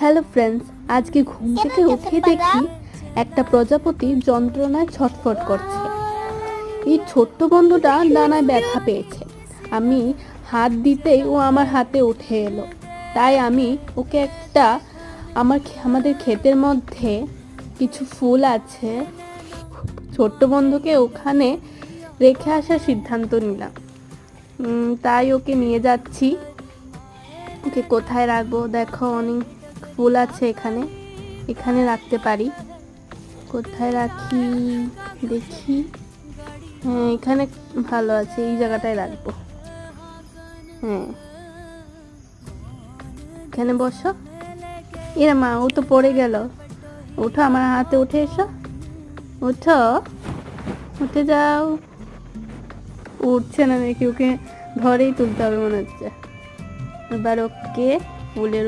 Hello friends, আজকে ঘুম থেকে উঠে দেখি একটা প্রজাপতি যন্ত্রণায় ছটফট করছে। এই ছোট্ট বন্ধুটা ডানায় ব্যথা পেয়েছে। আমি হাত দিতেই ও আমার হাতে উঠে এলো। তাই আমি ওকে আমাদের ক্ষেতের মধ্যে কিছু ফুল আছে, ছোট্ট বন্ধুকে ওখানে রেখে আসার সিদ্ধান্ত নিলাম। তাই ওকে নিয়ে যাচ্ছি। ওকে কোথায় রাখবো? দেখো, অনেক ফুল আছে এখানে, এখানে রাখতে পারি। কোথায় রাখি দেখি। হ্যাঁ, এখানে ভালো আছে, এই জায়গাটায় রাখবো। হ্যাঁ, এখানে বসো। এরা মা, ও তো পড়ে গেল। উঠো, আমার হাতে উঠে এসো। উঠো, উঠে যাও। উঠছে না দেখি, ওকে ধরেই তুলতে হবে মনে হচ্ছে। এবার ওকে ফুলের